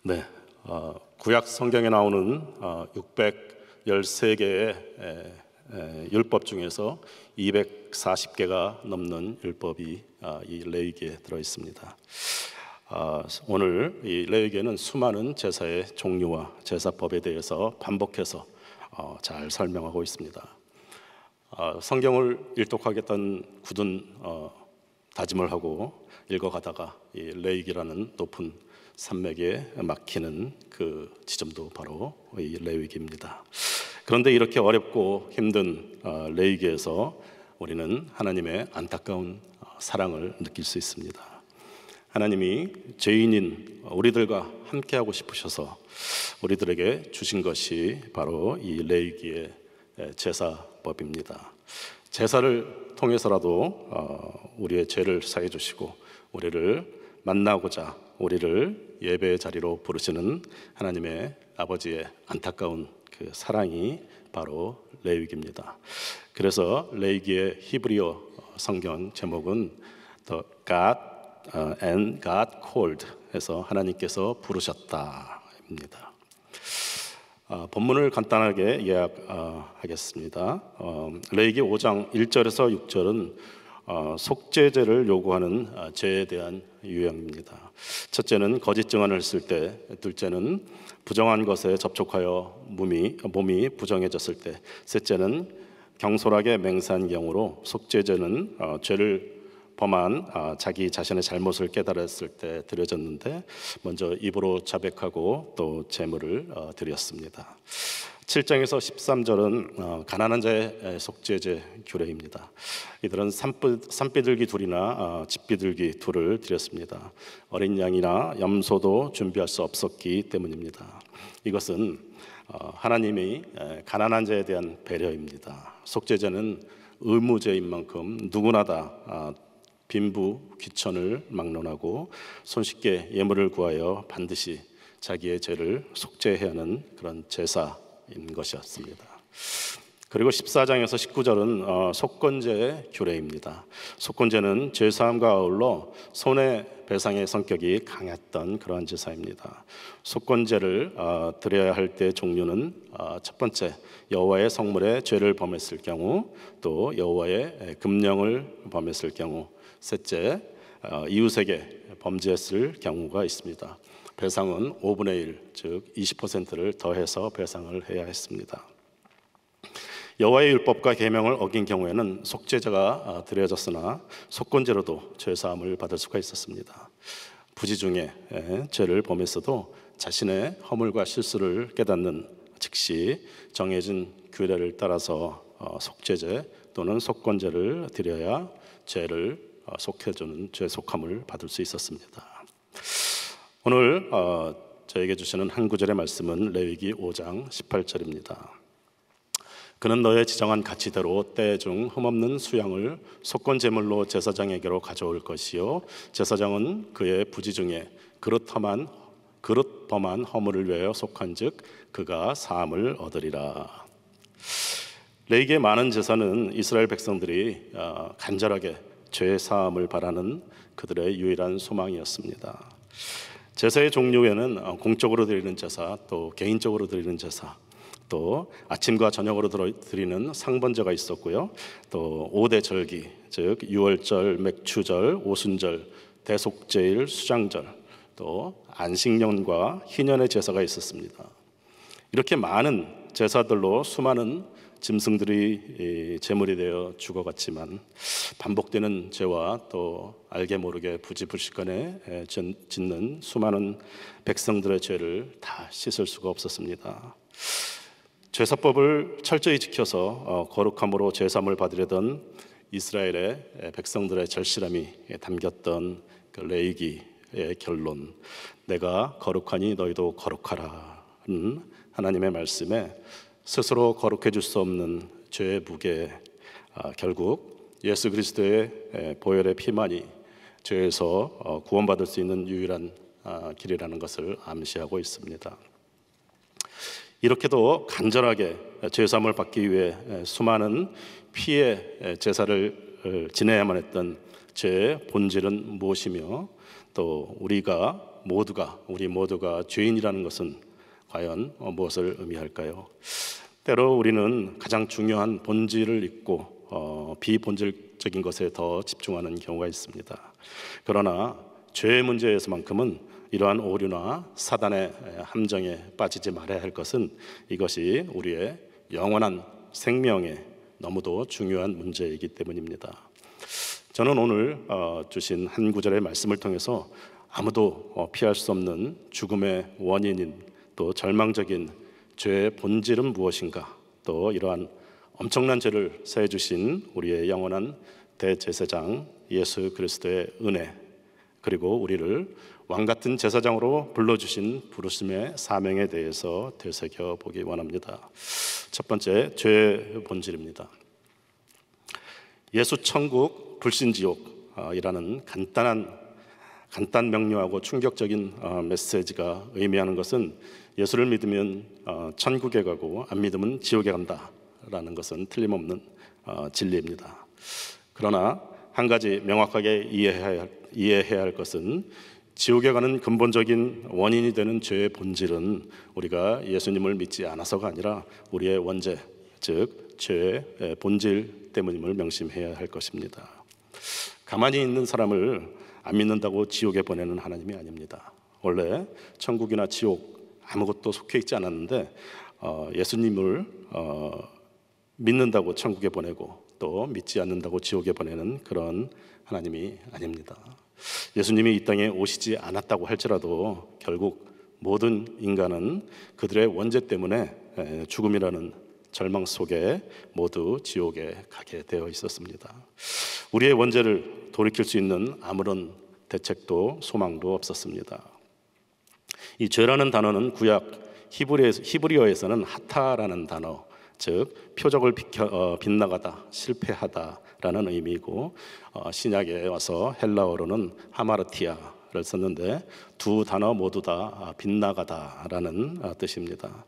네, 구약 성경에 나오는 613개의 율법 중에서 240개가 넘는 율법이 이 레위기에 들어 있습니다. 오늘 이 레위기에는 수많은 제사의 종류와 제사법에 대해서 반복해서 잘 설명하고 있습니다. 성경을 일독하겠다는 굳은 다짐을 하고 읽어가다가 이 레위기라는 높은 산맥에 막히는 그 지점도 바로 이 레위기입니다. 그런데 이렇게 어렵고 힘든 레위기에서 우리는 하나님의 안타까운 사랑을 느낄 수 있습니다. 하나님이 죄인인 우리들과 함께하고 싶으셔서 우리들에게 주신 것이 바로 이 레위기의 제사법입니다. 제사를 통해서라도 우리의 죄를 사해 주시고 우리를 만나고자 우리를 예배의 자리로 부르시는 하나님의 아버지의 안타까운 그 사랑이 바로 레위기입니다. 그래서 레위기의 히브리어 성경 제목은 The God and God called 해서 하나님께서 부르셨다입니다. 본문을 간단하게 요약하겠습니다. 레위기 5장 1절에서 6절은 속죄제를 요구하는 죄에 대한 유형입니다. 첫째는 거짓 증언을 했을 때, 둘째는 부정한 것에 접촉하여 몸이 부정해졌을 때, 셋째는 경솔하게 맹세한 경우로 속죄제는 죄를 범한 자기 자신의 잘못을 깨달았을 때 드려졌는데 먼저 입으로 자백하고 또 제물을 드렸습니다. 7장에서 13절은 가난한 자의 속죄제 규례입니다. 이들은 산비둘기 둘이나 집비둘기 둘을 드렸습니다. 어린 양이나 염소도 준비할 수 없었기 때문입니다. 이것은 하나님이 가난한 자에 대한 배려입니다. 속죄제는 의무제인 만큼 누구나 다 빈부 귀천을 막론하고 손쉽게 예물을 구하여 반드시 자기의 죄를 속죄해야 하는 그런 제사인 것이었습니다. 그리고 14장에서 19절은 속건제의 규례입니다. 속건제는 죄사함과 아울러 손해배상의 성격이 강했던 그러한 제사입니다. 속건제를 드려야 할 때 종류는 첫 번째, 여호와의 성물에 죄를 범했을 경우, 또 여호와의 금령을 범했을 경우, 셋째, 이웃에게 범죄했을 경우가 있습니다. 배상은 5분의 1, 즉 20%를 더해서 배상을 해야 했습니다. 여호와의 율법과 계명을 어긴 경우에는 속죄제가 드려졌으나 속건제로도 죄사함을 받을 수가 있었습니다. 부지 중에 죄를 범했어도 자신의 허물과 실수를 깨닫는 즉시 정해진 규례를 따라서 속죄제 또는 속건제를 드려야 죄를 속해주는 죄속함을 받을 수 있었습니다. 오늘 저에게 주시는 한 구절의 말씀은 레위기 5장 18절입니다. 그는 너의 지정한 가치대로 때 중 흠없는 수양을 속건제물로 제사장에게로 가져올 것이요 제사장은 그의 부지 중에 그릇 범한 허물을 위하여 속한즉 그가 사함을 얻으리라. 레위기의 많은 제사는 이스라엘 백성들이 간절하게 죄 사함을 바라는 그들의 유일한 소망이었습니다. 제사의 종류에는 공적으로 드리는 제사, 또 개인적으로 드리는 제사, 또 아침과 저녁으로 드리는 상번제가 있었고요. 또 5대 절기, 즉 유월절, 맥추절, 오순절, 대속제일, 수장절, 또 안식년과 희년의 제사가 있었습니다. 이렇게 많은 제사들로 수많은 짐승들이 제물이 되어 죽어갔지만 반복되는 죄와 또 알게 모르게 부지불식간에 짓는 수많은 백성들의 죄를 다 씻을 수가 없었습니다. 제사법을 철저히 지켜서 거룩함으로 제사함을 받으려던 이스라엘의 백성들의 절실함이 담겼던 그 레위기의 결론, 내가 거룩하니 너희도 거룩하라는 하나님의 말씀에 스스로 거룩해 줄 수 없는 죄의 무게, 결국 예수 그리스도의 보혈의 피만이 죄에서 구원받을 수 있는 유일한 길이라는 것을 암시하고 있습니다. 이렇게도 간절하게 죄사함을 받기 위해 수많은 피의 제사를 지내야만 했던 죄의 본질은 무엇이며 또 우리 모두가 죄인이라는 것은 과연 무엇을 의미할까요? 때로 우리는 가장 중요한 본질을 잊고 비본질적인 것에 더 집중하는 경우가 있습니다. 그러나 죄의 문제에서만큼은 이러한 오류나 사단의 함정에 빠지지 말아야 할 것은 이것이 우리의 영원한 생명에 너무도 중요한 문제이기 때문입니다. 저는 오늘 주신 한 구절의 말씀을 통해서 아무도 피할 수 없는 죽음의 원인인 또 절망적인 죄의 본질은 무엇인가, 또 이러한 엄청난 죄를 사해 주신 우리의 영원한 대제사장 예수 그리스도의 은혜, 그리고 우리를 왕같은 제사장으로 불러주신 부르심의 사명에 대해서 되새겨 보기 원합니다. 첫 번째, 죄의 본질입니다. 예수 천국 불신 지옥이라는 간단 명료하고 충격적인 메시지가 의미하는 것은 예수를 믿으면 천국에 가고 안 믿으면 지옥에 간다라는 것은 틀림없는 진리입니다. 그러나 한 가지 명확하게 이해해야 할 것은 지옥에 가는 근본적인 원인이 되는 죄의 본질은 우리가 예수님을 믿지 않아서가 아니라 우리의 원죄, 즉 죄의 본질 때문임을 명심해야 할 것입니다. 가만히 있는 사람을 안 믿는다고 지옥에 보내는 하나님이 아닙니다. 원래 천국이나 지옥 아무것도 속해 있지 않았는데 예수님을 믿는다고 천국에 보내고 또 믿지 않는다고 지옥에 보내는 그런 하나님이 아닙니다. 예수님이 이 땅에 오시지 않았다고 할지라도 결국 모든 인간은 그들의 원죄 때문에 죽음이라는 절망 속에 모두 지옥에 가게 되어 있었습니다. 우리의 원죄를 돌이킬 수 있는 아무런 대책도 소망도 없었습니다. 이 죄라는 단어는 구약 히브리어에서는 하타라는 단어, 즉 표적을 빗나가다, 실패하다라는 의미이고, 신약에 와서 헬라어로는 하마르티아를 썼는데 두 단어 모두 다 빗나가다라는 뜻입니다.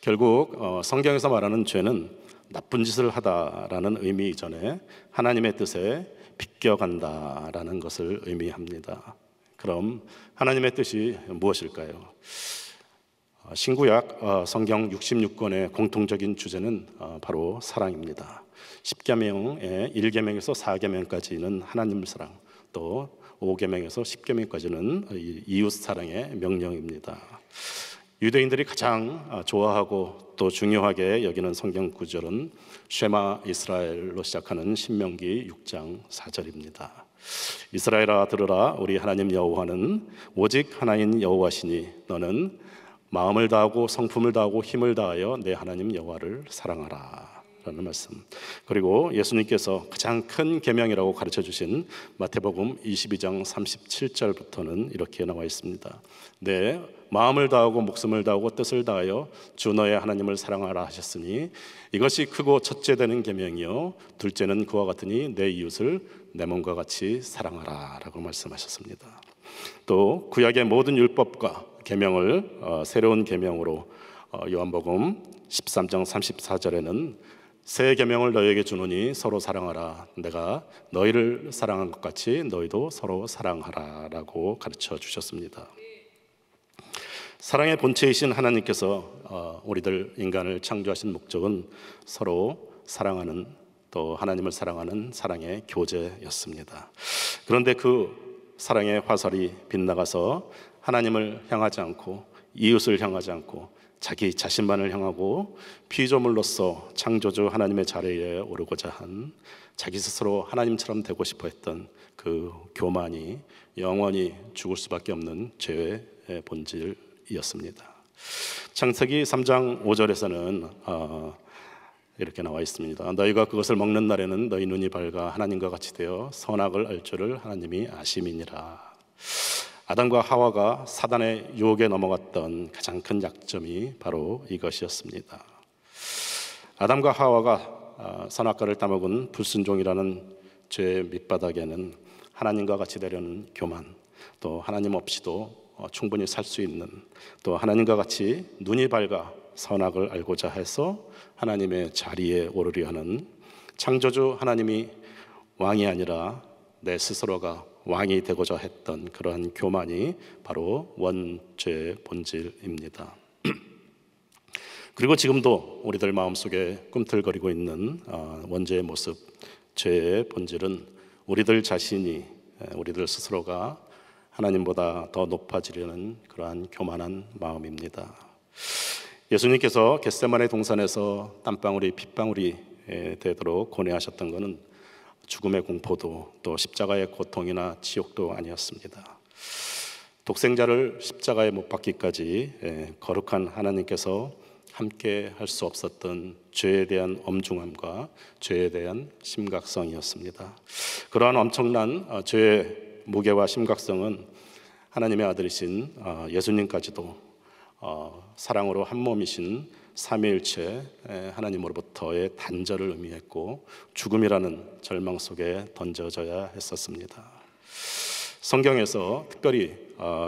결국 성경에서 말하는 죄는 나쁜 짓을 하다라는 의미 이전에 하나님의 뜻에 비껴간다라는 것을 의미합니다. 그럼 하나님의 뜻이 무엇일까요? 신구약 성경 66권의 공통적인 주제는 바로 사랑입니다. 10계명의 1계명에서 4계명까지는 하나님 사랑, 또 5계명에서 10계명까지는 이웃 사랑의 명령입니다. 유대인들이 가장 좋아하고 또 중요하게 여기는 성경 구절은 쉐마 이스라엘로 시작하는 신명기 6장 4절입니다. 이스라엘아 들으라, 우리 하나님 여호와는 오직 하나인 여호와시니 너는 마음을 다하고 성품을 다하고 힘을 다하여 내 하나님 여호와를 사랑하라 라는 말씀. 그리고 예수님께서 가장 큰 계명이라고 가르쳐 주신 마태복음 22장 37절부터는 이렇게 나와 있습니다. 내 마음을 다하고 목숨을 다하고 뜻을 다하여 주 너의 하나님을 사랑하라 하셨으니 이것이 크고 첫째 되는 계명이요 둘째는 그와 같으니 내 이웃을 내 몸과 같이 사랑하라 라고 말씀하셨습니다. 또 구약의 모든 율법과 계명을 새로운 계명으로 요한복음 13장 34절에는 새 계명을 너희에게 주노니 서로 사랑하라. 내가 너희를 사랑한 것 같이 너희도 서로 사랑하라 라고 가르쳐 주셨습니다. 사랑의 본체이신 하나님께서 우리들 인간을 창조하신 목적은 서로 사랑하는, 또 하나님을 사랑하는 사랑의 교제였습니다. 그런데 그 사랑의 화살이 빗나가서 하나님을 향하지 않고 이웃을 향하지 않고 자기 자신만을 향하고 피조물로서 창조주 하나님의 자리에 오르고자 한 자기 스스로 하나님처럼 되고 싶어 했던 그 교만이 영원히 죽을 수밖에 없는 죄의 본질이었습니다. 창세기 3장 5절에서는 이렇게 나와 있습니다. 너희가 그것을 먹는 날에는 너희 눈이 밝아 하나님과 같이 되어 선악을 알 줄을 하나님이 아심이니라. 아담과 하와가 사단의 유혹에 넘어갔던 가장 큰 약점이 바로 이것이었습니다. 아담과 하와가 선악과를 따먹은 불순종이라는 죄의 밑바닥에는 하나님과 같이 되려는 교만, 또 하나님 없이도 충분히 살 수 있는, 또 하나님과 같이 눈이 밝아 선악을 알고자 해서 하나님의 자리에 오르려 하는 창조주 하나님이 왕이 아니라 내 스스로가 왕이 되고자 했던 그러한 교만이 바로 원죄의 본질입니다. 그리고 지금도 우리들 마음속에 꿈틀거리고 있는 원죄의 모습, 죄의 본질은 우리들 자신이, 우리들 스스로가 하나님보다 더 높아지려는 그러한 교만한 마음입니다. 예수님께서 겟세마네 동산에서 땀방울이 핏방울이 되도록 고뇌하셨던 것은 죽음의 공포도 또 십자가의 고통이나 지옥도 아니었습니다. 독생자를 십자가에 못 박기까지 거룩한 하나님께서 함께 할 수 없었던 죄에 대한 엄중함과 죄에 대한 심각성이었습니다. 그러한 엄청난 죄의 무게와 심각성은 하나님의 아들이신 예수님까지도 사랑으로 한 몸이신 삼위일체 하나님으로부터의 단절을 의미했고 죽음이라는 절망 속에 던져져야 했었습니다. 성경에서 특별히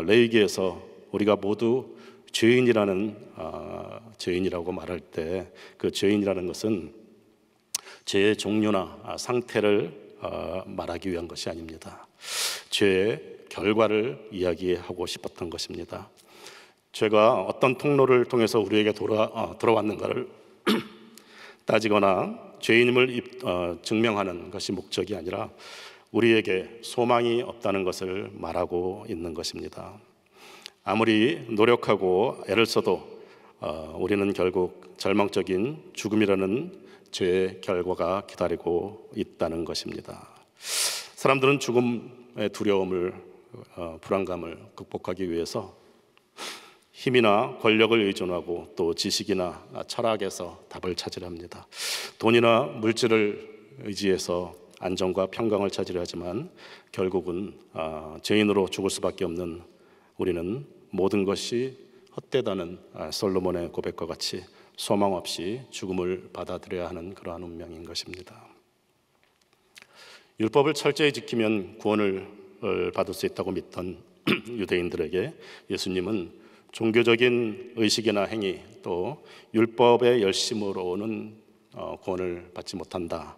레위기에서 우리가 모두 죄인이라고 말할 때 그 죄인이라는 것은 죄의 종류나 상태를 말하기 위한 것이 아닙니다. 죄의 결과를 이야기하고 싶었던 것입니다. 죄가 어떤 통로를 통해서 우리에게 들어왔는가를 따지거나 죄인임을 증명하는 것이 목적이 아니라 우리에게 소망이 없다는 것을 말하고 있는 것입니다. 아무리 노력하고 애를 써도 우리는 결국 절망적인 죽음이라는 죄의 결과가 기다리고 있다는 것입니다. 사람들은 죽음의 두려움을, 불안감을 극복하기 위해서 힘이나 권력을 의존하고 또 지식이나 철학에서 답을 찾으려 합니다. 돈이나 물질을 의지해서 안정과 평강을 찾으려 하지만 결국은 죄인으로 죽을 수밖에 없는 우리는 모든 것이 헛되다는 솔로몬의 고백과 같이 소망 없이 죽음을 받아들여야 하는 그러한 운명인 것입니다. 율법을 철저히 지키면 구원을 받을 수 있다고 믿던 유대인들에게 예수님은 종교적인 의식이나 행위 또 율법의 열심으로는 구원을 받지 못한다.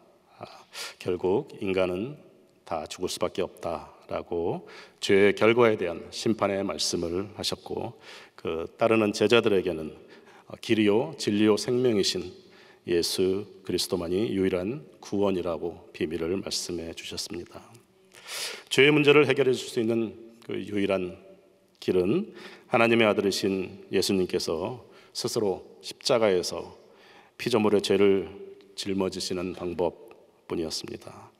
결국 인간은 다 죽을 수밖에 없다라고 죄의 결과에 대한 심판의 말씀을 하셨고 그 따르는 제자들에게는 길이요 진리요 생명이신 예수 그리스도만이 유일한 구원이라고 비밀을 말씀해 주셨습니다. 죄의 문제를 해결해 줄 수 있는 그 유일한 길은 하나님의 아들이신 예수님께서 스스로 십자가에서 피조물의 죄를 짊어지시는 방법뿐이었습니다.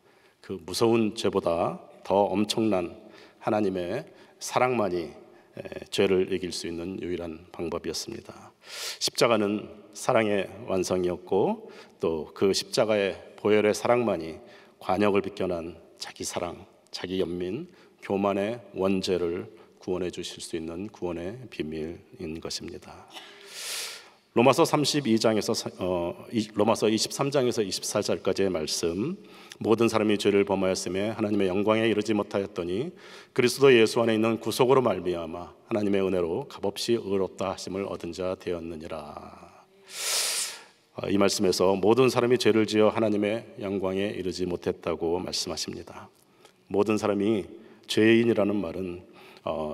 그 무서운 죄보다 더 엄청난 하나님의 사랑만이 죄를 이길 수 있는 유일한 방법이었습니다. 십자가는 사랑의 완성이었고 또 그 십자가의 보혈의 사랑만이 관역을 비껴난 자기 사랑, 자기 연민, 교만의 원죄를 구원해 주실 수 있는 구원의 비밀인 것입니다. 로마서 23장에서 24절까지의 말씀, 모든 사람이 죄를 범하였음에 하나님의 영광에 이르지 못하였더니 그리스도 예수 안에 있는 구속으로 말미암아 하나님의 은혜로 값없이 의롭다 하심을 얻은 자 되었느니라. 이 말씀에서 모든 사람이 죄를 지어 하나님의 영광에 이르지 못했다고 말씀하십니다. 모든 사람이 죄인이라는 말은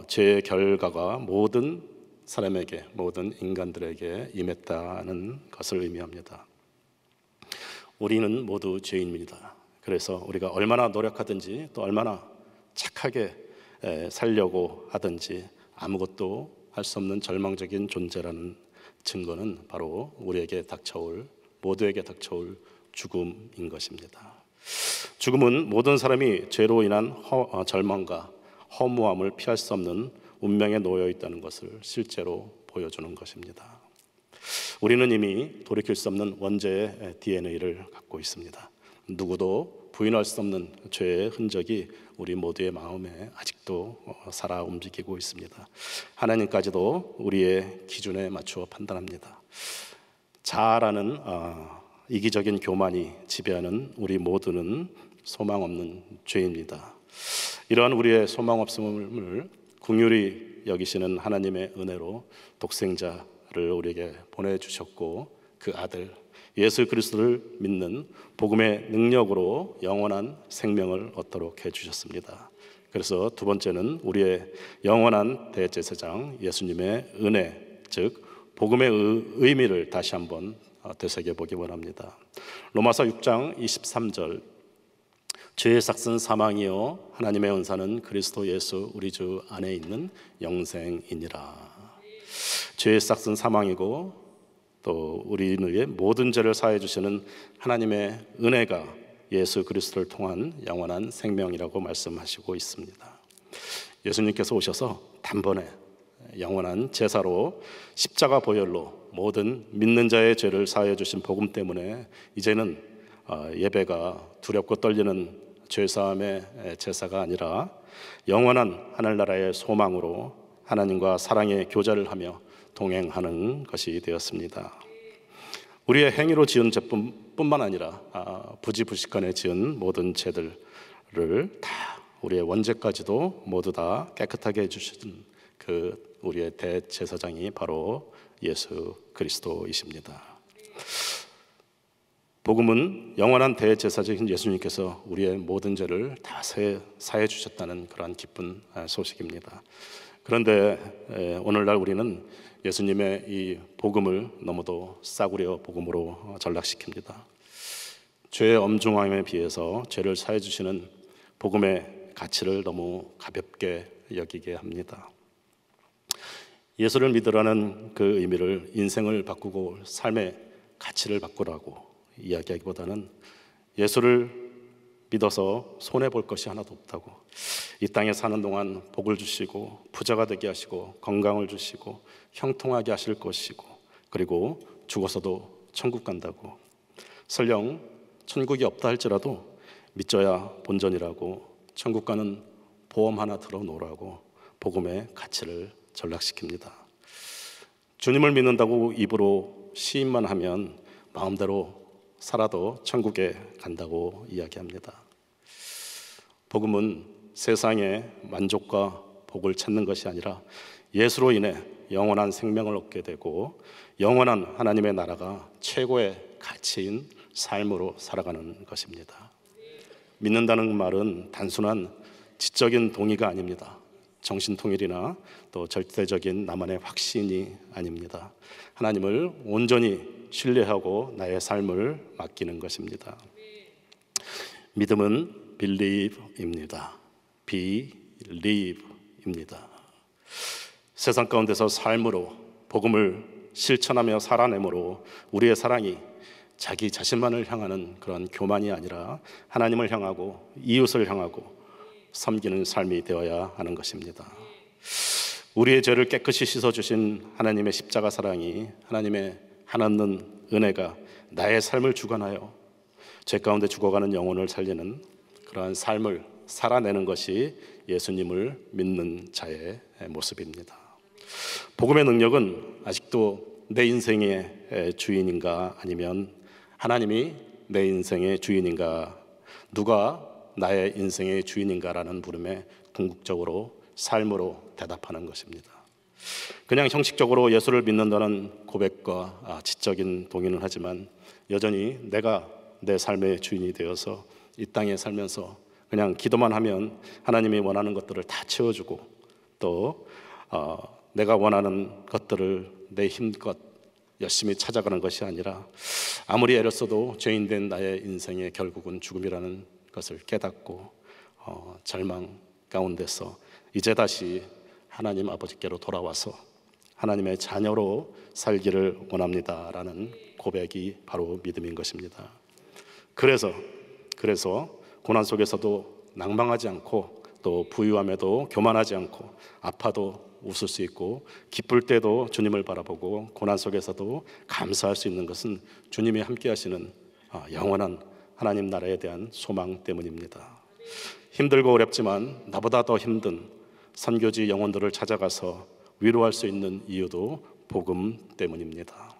죄의 결과가 모든 사람에게, 모든 인간들에게 임했다는 것을 의미합니다. 우리는 모두 죄인입니다. 그래서 우리가 얼마나 노력하든지 또 얼마나 착하게 살려고 하든지 아무것도 할 수 없는 절망적인 존재라는 증거는 바로 우리에게 닥쳐올, 모두에게 닥쳐올 죽음인 것입니다. 죽음은 모든 사람이 죄로 인한 절망과 허무함을 피할 수 없는 운명에 놓여 있다는 것을 실제로 보여주는 것입니다. 우리는 이미 돌이킬 수 없는 원죄의 DNA를 갖고 있습니다. 누구도 부인할 수 없는 죄의 흔적이 우리 모두의 마음에 아직도 살아 움직이고 있습니다. 하나님까지도 우리의 기준에 맞추어 판단합니다. 자아라는 이기적인 교만이 지배하는 우리 모두는 소망 없는 죄입니다. 이러한 우리의 소망 없음을 긍휼히 여기시는 하나님의 은혜로 독생자를 우리에게 보내주셨고 그 아들 예수 그리스도를 믿는 복음의 능력으로 영원한 생명을 얻도록 해주셨습니다. 그래서 두 번째는 우리의 영원한 대제사장 예수님의 은혜, 즉 복음의 의미를 다시 한번 되새겨보기 원합니다. 로마서 6장 23절, 죄의 삭은 사망이요 하나님의 은사는 그리스도 예수 우리 주 안에 있는 영생이니라. 죄의 삭은 사망이고 또 우리의 모든 죄를 사해 주시는 하나님의 은혜가 예수 그리스도를 통한 영원한 생명이라고 말씀하시고 있습니다. 예수님께서 오셔서 단번에 영원한 제사로 십자가 보혈로 모든 믿는 자의 죄를 사해 주신 복음 때문에 이제는 예배가 두렵고 떨리는 죄사함의 제사가 아니라 영원한 하늘나라의 소망으로 하나님과 사랑의 교제를 하며 동행하는 것이 되었습니다. 우리의 행위로 지은 죄뿐만 아니라 부지불식간에 지은 모든 죄들을 다 우리의 원죄까지도 모두 다 깨끗하게 해주신 그 우리의 대제사장이 바로 예수 그리스도이십니다. 복음은 영원한 대제사장인 예수님께서 우리의 모든 죄를 다 사해 주셨다는 그러한 기쁜 소식입니다. 그런데 오늘날 우리는 예수님의 이 복음을 너무도 싸구려 복음으로 전락시킵니다. 죄의 엄중함에 비해서 죄를 사해 주시는 복음의 가치를 너무 가볍게 여기게 합니다. 예수를 믿으라는 그 의미를 인생을 바꾸고 삶의 가치를 바꾸라고 이야기하기보다는 예수를 믿어서 손해볼 것이 하나도 없다고, 이 땅에 사는 동안 복을 주시고 부자가 되게 하시고 건강을 주시고 형통하게 하실 것이고 그리고 죽어서도 천국 간다고, 설령 천국이 없다 할지라도 믿져야 본전이라고 천국 가는 보험 하나 들어놓으라고 복음의 가치를 전락시킵니다. 주님을 믿는다고 입으로 시인만 하면 마음대로 살아도 천국에 간다고 이야기합니다. 복음은 세상의 만족과 복을 찾는 것이 아니라 예수로 인해 영원한 생명을 얻게 되고 영원한 하나님의 나라가 최고의 가치인 삶으로 살아가는 것입니다. 믿는다는 말은 단순한 지적인 동의가 아닙니다. 정신통일이나 또 절대적인 나만의 확신이 아닙니다. 하나님을 온전히 신뢰하고 나의 삶을 맡기는 것입니다. 믿음은 believe입니다. believe입니다. 세상 가운데서 삶으로 복음을 실천하며 살아내므로 우리의 사랑이 자기 자신만을 향하는 그런 교만이 아니라 하나님을 향하고 이웃을 향하고 섬기는 삶이 되어야 하는 것입니다. 우리의 죄를 깨끗이 씻어주신 하나님의 십자가 사랑이, 하나님의 한없는 은혜가 나의 삶을 주관하여 죄 가운데 죽어가는 영혼을 살리는 그러한 삶을 살아내는 것이 예수님을 믿는 자의 모습입니다. 복음의 능력은 아직도 내 인생의 주인인가 아니면 하나님이 내 인생의 주인인가, 누가 나의 인생의 주인인가라는 물음에 궁극적으로 삶으로 대답하는 것입니다. 그냥 형식적으로 예수를 믿는다는 고백과 지적인 동의는 하지만 여전히 내가 내 삶의 주인이 되어서 이 땅에 살면서 그냥 기도만 하면 하나님이 원하는 것들을 다 채워주고 또 내가 원하는 것들을 내 힘껏 열심히 찾아가는 것이 아니라 아무리 애를 써도 죄인된 나의 인생의 결국은 죽음이라는 것을 깨닫고 절망 가운데서 이제 다시 하나님 아버지께로 돌아와서 하나님의 자녀로 살기를 원합니다라는 고백이 바로 믿음인 것입니다. 그래서 고난 속에서도 낭망하지 않고 또 부유함에도 교만하지 않고 아파도 웃을 수 있고 기쁠 때도 주님을 바라보고 고난 속에서도 감사할 수 있는 것은 주님이 함께 하시는 영원한 하나님 나라에 대한 소망 때문입니다. 힘들고 어렵지만 나보다 더 힘든 선교지 영혼들을 찾아가서 위로할 수 있는 이유도 복음 때문입니다.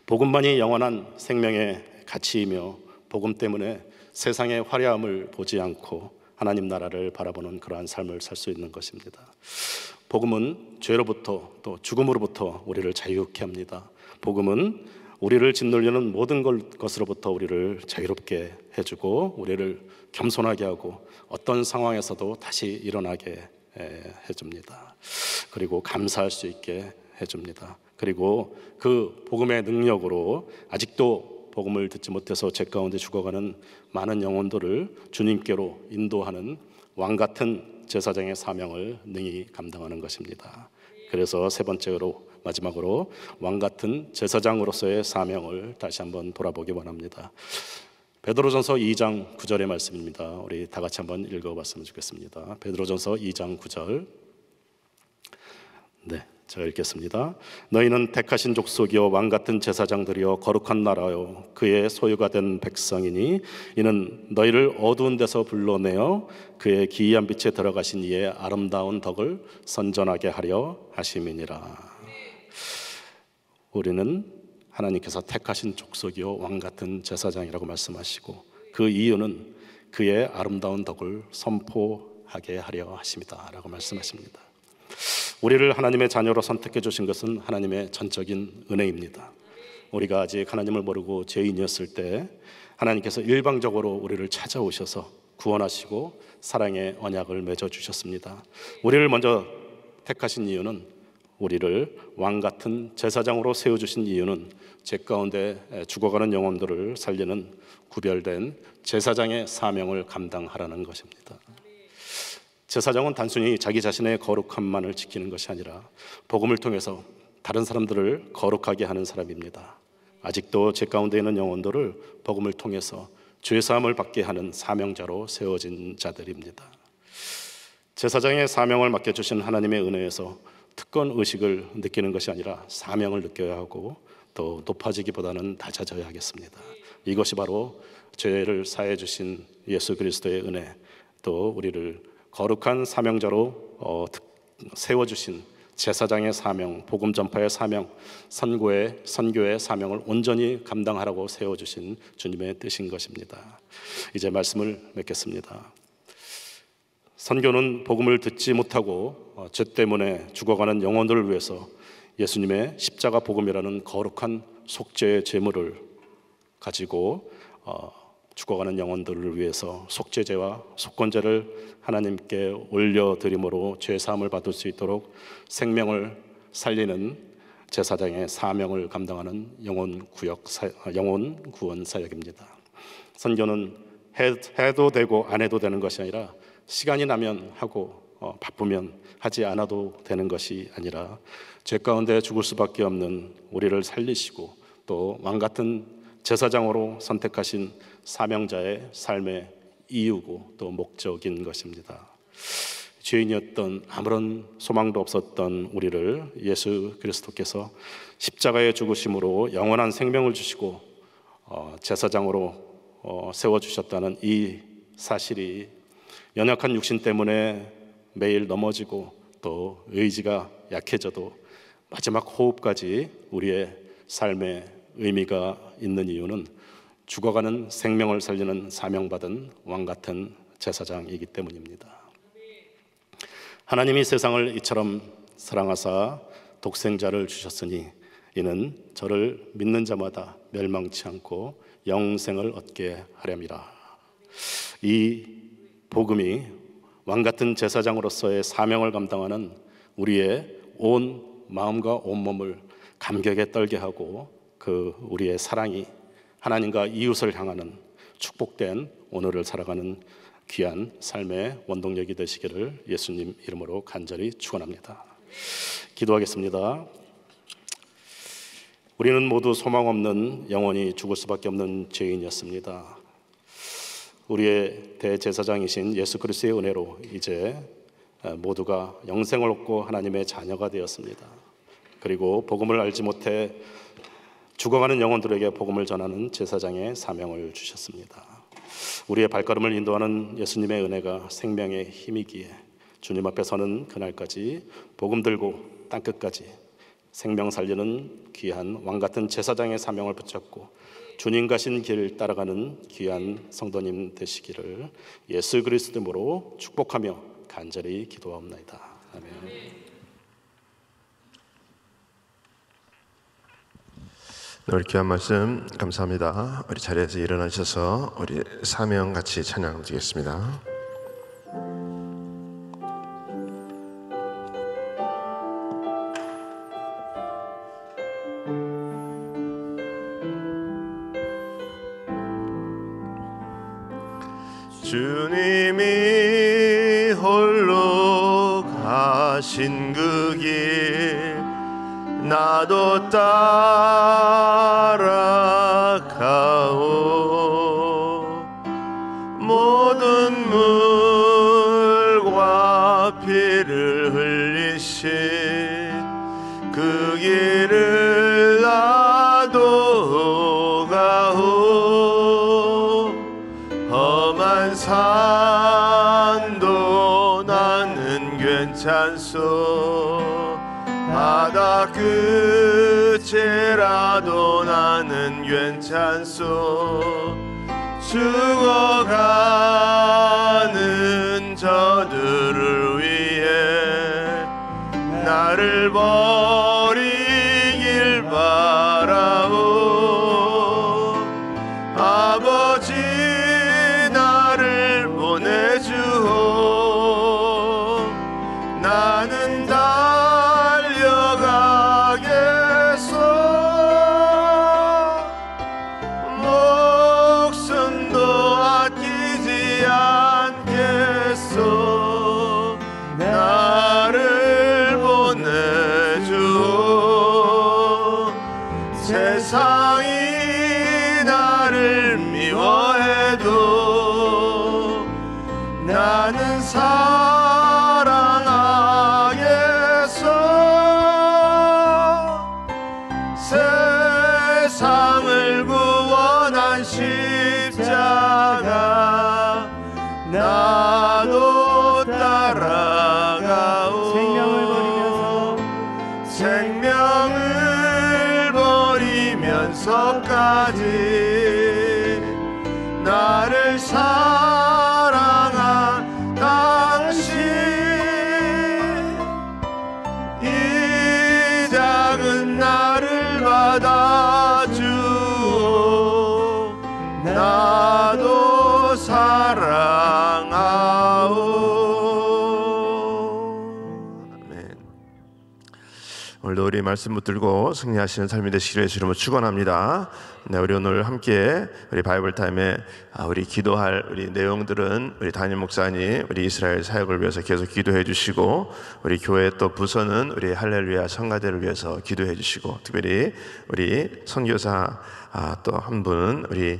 복음만이 영원한 생명의 가치이며 복음 때문에 세상의 화려함을 보지 않고 하나님 나라를 바라보는 그러한 삶을 살 수 있는 것입니다. 복음은 죄로부터 또 죽음으로부터 우리를 자유케 합니다. 복음은 우리를 짓눌리는 모든 것으로부터 우리를 자유롭게 해주고 우리를 겸손하게 하고 어떤 상황에서도 다시 일어나게 해줍니다. 그리고 감사할 수 있게 해줍니다. 그리고 그 복음의 능력으로 아직도 복음을 듣지 못해서 죄 가운데 죽어가는 많은 영혼들을 주님께로 인도하는 왕같은 제사장의 사명을 능히 감당하는 것입니다. 그래서 세 번째로 마지막으로 왕같은 제사장으로서의 사명을 다시 한번 돌아보기 원합니다. 베드로전서 2장 9절의 말씀입니다. 우리 다 같이 한번 읽어봤으면 좋겠습니다. 베드로전서 2장 9절. 네, 제가 읽겠습니다. 너희는 택하신 족속이요 왕같은 제사장들이요 거룩한 나라요 그의 소유가 된 백성이니 이는 너희를 어두운 데서 불러내어 그의 기이한 빛에 들어가신 이의 아름다운 덕을 선전하게 하려 하심이니라. 우리는 하나님께서 택하신 족속이요 왕같은 제사장이라고 말씀하시고 그 이유는 그의 아름다운 덕을 선포하게 하려 하십니다 라고 말씀하십니다. 우리를 하나님의 자녀로 선택해 주신 것은 하나님의 전적인 은혜입니다. 우리가 아직 하나님을 모르고 죄인이었을 때 하나님께서 일방적으로 우리를 찾아오셔서 구원하시고 사랑의 언약을 맺어 주셨습니다. 우리를 먼저 택하신 이유는 우리를 왕같은 제사장으로 세워주신 이유는 죄 가운데 죽어가는 영혼들을 살리는 구별된 제사장의 사명을 감당하라는 것입니다. 제사장은 단순히 자기 자신의 거룩함만을 지키는 것이 아니라 복음을 통해서 다른 사람들을 거룩하게 하는 사람입니다. 아직도 죄 가운데 있는 영혼들을 복음을 통해서 죄사함을 받게 하는 사명자로 세워진 자들입니다. 제사장의 사명을 맡겨주신 하나님의 은혜에서 특권 의식을 느끼는 것이 아니라 사명을 느껴야 하고 또 높아지기보다는 낮아져야 하겠습니다. 이것이 바로 죄를 사해 주신 예수 그리스도의 은혜, 또 우리를 거룩한 사명자로 세워주신 제사장의 사명, 복음 전파의 사명, 선교의 사명을 온전히 감당하라고 세워주신 주님의 뜻인 것입니다. 이제 말씀을 맺겠습니다. 선교는 복음을 듣지 못하고 죄 때문에 죽어가는 영혼들을 위해서 예수님의 십자가 복음이라는 거룩한 속죄의 제물을 가지고 죽어가는 영혼들을 위해서 속죄제와 속건제를 하나님께 올려드림으로 죄사함을 받을 수 있도록 생명을 살리는 제사장의 사명을 감당하는 영혼 구원 사역입니다. 선교는 해도 되고 안 해도 되는 것이 아니라 시간이 나면 하고 바쁘면 하지 않아도 되는 것이 아니라 죄 가운데 죽을 수밖에 없는 우리를 살리시고 또 왕같은 제사장으로 선택하신 사명자의 삶의 이유고 또 목적인 것입니다. 죄인이었던 아무런 소망도 없었던 우리를 예수 그리스도께서 십자가의 죽으심으로 영원한 생명을 주시고 제사장으로 세워주셨다는 이 사실이 연약한 육신 때문에 매일 넘어지고 또 의지가 약해져도 마지막 호흡까지 우리의 삶의 의미가 있는 이유는 죽어가는 생명을 살리는 사명받은 왕같은 제사장이기 때문입니다. 하나님이 세상을 이처럼 사랑하사 독생자를 주셨으니 이는 저를 믿는 자마다 멸망치 않고 영생을 얻게 하렵니다. 이 복음이 왕같은 제사장으로서의 사명을 감당하는 우리의 온 마음과 온 몸을 감격에 떨게 하고 그 우리의 사랑이 하나님과 이웃을 향하는 축복된 오늘을 살아가는 귀한 삶의 원동력이 되시기를 예수님 이름으로 간절히 축원합니다. 기도하겠습니다. 우리는 모두 소망 없는 영원히 죽을 수밖에 없는 죄인이었습니다. 우리의 대제사장이신 예수 그리스도의 은혜로 이제 모두가 영생을 얻고 하나님의 자녀가 되었습니다. 그리고 복음을 알지 못해 죽어가는 영혼들에게 복음을 전하는 제사장의 사명을 주셨습니다. 우리의 발걸음을 인도하는 예수님의 은혜가 생명의 힘이기에 주님 앞에 서는 그날까지 복음 들고 땅끝까지 생명 살리는 귀한 왕같은 제사장의 사명을 붙잡고 주님 가신 길 따라가는 귀한 성도님 되시기를 예수 그리스도 이름으로 축복하며 간절히 기도하옵나이다. 아멘. 오늘 귀한 말씀 감사합니다. 우리 자리에서 일어나셔서 우리 사명 같이 찬양 드리겠습니다. 주님이 홀로 가신 그 길 나도 따라가오. 모든 물과 피를 흘리신 그 길을 나도 가오. 험한 산도 나는 괜찮소. 바다 끝이라도 나는 괜찮소. 죽어가는 저들을 위해 나를 버리길 바라오. 아버지 나를 보내주오. 나는 세상이 나를 미워해도 나는 사랑하겠어. 세상을 구원한 십자가 나도 따라가오. 생명을 버리면서까지 나를 사랑한 당신, 이 작은 나를 받아주오. 나도 사랑하오. 아멘. 오늘도 우리 말씀 붙들고 승리하시는 삶이 되시기를 주님으로 축원합니다. 네, 우리 오늘 함께 우리 바이블 타임에 우리 기도할 우리 내용들은 우리 담임 목사님 우리 이스라엘 사역을 위해서 계속 기도해 주시고, 우리 교회 또 부서는 우리 할렐루야 성가대를 위해서 기도해 주시고, 특별히 우리 선교사 또 한 분은 우리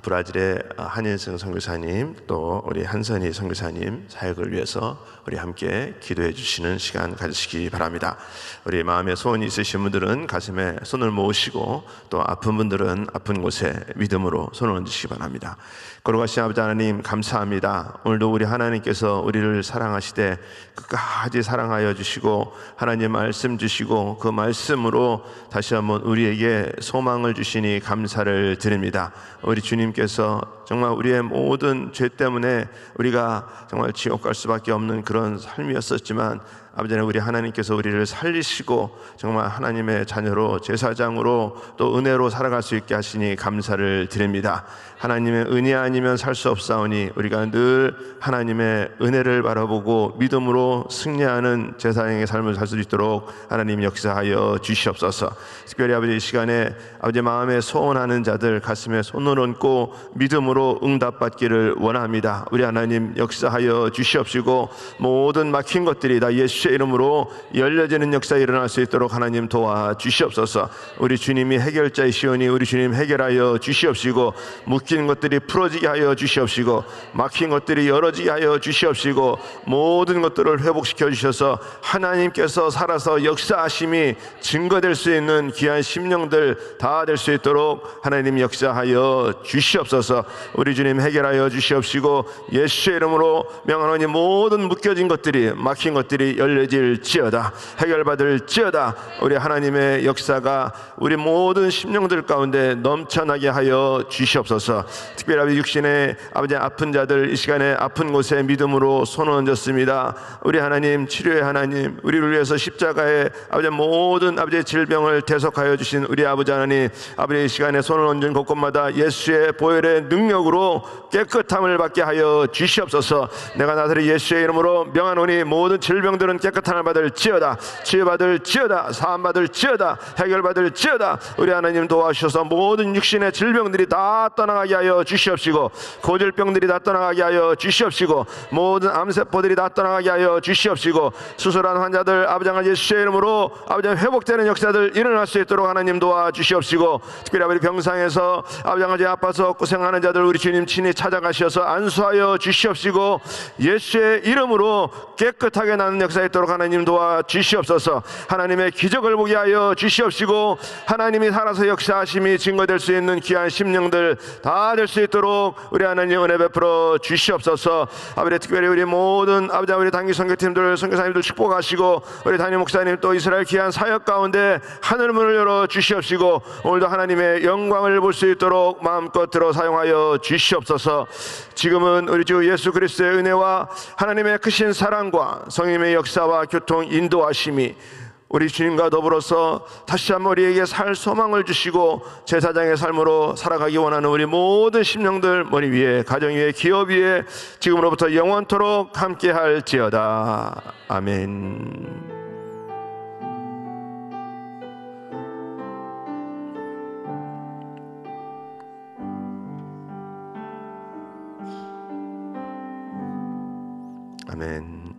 브라질의 한인승 선교사님, 또 우리 한선희 선교사님 사역을 위해서 우리 함께 기도해 주시는 시간 가지시기 바랍니다. 우리 마음에 소원이 있으신 분들은 가슴에 손을 모으시고, 또 아픈 분들은 아픈 곳에 믿음으로 손을 얹으시기 바랍니다. 거룩하신 아버지 하나님 감사합니다. 오늘도 우리 하나님께서 우리를 사랑하시되 끝까지 사랑하여 주시고 하나님 말씀 주시고 그 말씀으로 다시 한번 우리에게 소망을 주시니 감사를 드립니다. 우리 주님께서 정말 우리의 모든 죄 때문에 우리가 정말 지옥 갈 수밖에 없는 그런 삶이었었지만, 아버지 하나님, 우리 하나님께서 우리를 살리시고 정말 하나님의 자녀로 제사장으로 또 은혜로 살아갈 수 있게 하시니 감사를 드립니다. 하나님의 은혜 아니면 살 수 없사오니 우리가 늘 하나님의 은혜를 바라보고 믿음으로 승리하는 제사장의 삶을 살 수 있도록 하나님 역사하여 주시옵소서. 특별히 아버지 이 시간에 아버지 마음에 소원하는 자들 가슴에 손을 얹고 믿음으로 응답받기를 원합니다. 우리 하나님 역사하여 주시옵시고 모든 막힌 것들이 다 예수의 이름으로 열려지는 역사 일어날 수 있도록 하나님 도와주시옵소서. 우리 주님이 해결자이시오니 우리 주님 해결하여 주시옵시고, 묶인 것들이 풀어지게 하여 주시옵시고 막힌 것들이 열어지게 하여 주시옵시고 모든 것들을 회복시켜 주셔서 하나님께서 살아서 역사하심이 증거될 수 있는 귀한 심령들 다 될 수 있도록 하나님 역사하여 주시옵소서. 우리 주님 해결하여 주시옵시고 예수의 이름으로 명하노니 모든 묶여진 것들이 막힌 것들이 열려 알려질지어다, 해결받을지어다. 우리 하나님의 역사가 우리 모든 심령들 가운데 넘쳐나게 하여 주시옵소서. 특별히 아버지 육신의 아버지 아픈 자들 이 시간에 아픈 곳에 믿음으로 손을 얹었습니다. 우리 하나님, 치료의 하나님, 우리를 위해서 십자가에 아버지 모든 아버지의 질병을 대속하여 주신 우리 아버지 하나님, 아버지 이 시간에 손을 얹은 곳곳마다 예수의 보혈의 능력으로 깨끗함을 받게 하여 주시옵소서. 내가 나사렛 예수의 이름으로 명하노니 모든 질병들은 깨끗함을 받을지어다, 치유받을지어다, 사함받을지어다, 해결받을지어다. 우리 하나님 도와주셔서 모든 육신의 질병들이 다 떠나가게 하여 주시옵시고, 고질병들이 다 떠나가게 하여 주시옵시고, 모든 암세포들이 다 떠나가게 하여 주시옵시고, 수술한 환자들 아버지 예수의 이름으로 아버지 회복되는 역사들 일어날 수 있도록 하나님 도와주시옵시고, 특별히 아버지 병상에서 아버지 아파서 고생하는 자들 우리 주님 친히 찾아가셔서 안수하여 주시옵시고, 예수의 이름으로 깨끗하게 나는 역사 있도록 하나님 도와주시옵소서. 하나님의 기적을 보게 하여 주시옵시고, 하나님이 살아서 역사하심이 증거될 수 있는 귀한 심령들 다 될 수 있도록 우리 하나님 은혜 베풀어 주시옵소서. 아버지 특별히 우리 모든 아버지 우리 단기 선교팀들 선교사님들 축복하시고, 우리 담임 목사님 또 이스라엘 귀한 사역 가운데 하늘 문을 열어 주시옵시고, 오늘도 하나님의 영광을 볼 수 있도록 마음껏 들어 사용하여 주시옵소서. 지금은 우리 주 예수 그리스도의 은혜와 하나님의 크신 사랑과 성령의 역사와 교통 인도하심이 우리 주님과 더불어서 다시 한번 우리에게 살 소망을 주시고 제사장의 삶으로 살아가기 원하는 우리 모든 심령들 머리 위에, 가정 위에, 기업 위에 지금으로부터 영원토록 함께 할지어다. 아멘. 아멘.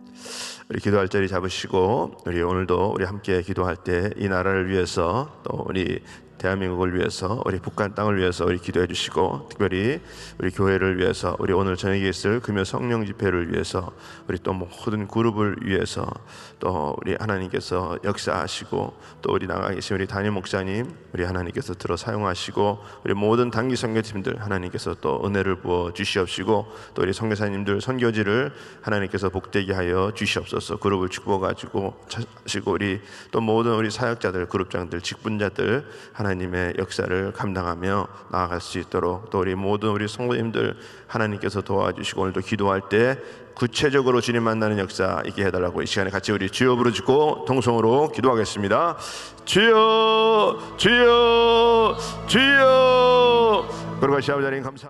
우리 기도할 자리 잡으시고, 우리 오늘도 우리 함께 기도할 때 이 나라를 위해서, 또 우리 대한민국을 위해서, 우리 북한 땅을 위해서 우리 기도해 주시고, 특별히 우리 교회를 위해서, 우리 오늘 저녁에 있을 금요 성령 집회를 위해서, 우리 또 모든 그룹을 위해서 또 우리 하나님께서 역사하시고, 또 우리 나가 계신 우리 담임 목사님 우리 하나님께서 들어 사용하시고, 우리 모든 단기 선교팀들 하나님께서 또 은혜를 부어 주시옵시고, 또 우리 선교사님들 선교지를 하나님께서 복되게 하여 주시옵소서. 그룹을 축복하시고 하시고, 우리 또 모든 우리 사역자들, 그룹장들, 직분자들 하나님의 역사를 감당하며 나아갈 수 있도록, 또 우리 모든 우리 성도님들 하나님께서 도와주시고, 오늘도 기도할 때 구체적으로 주님 만나는 역사 있게 해달라고 이 시간에 같이 우리 주여 부르짖고 통성으로 기도하겠습니다. 주여, 주여, 주여. 그러고 아버지 하나님 감사합니다.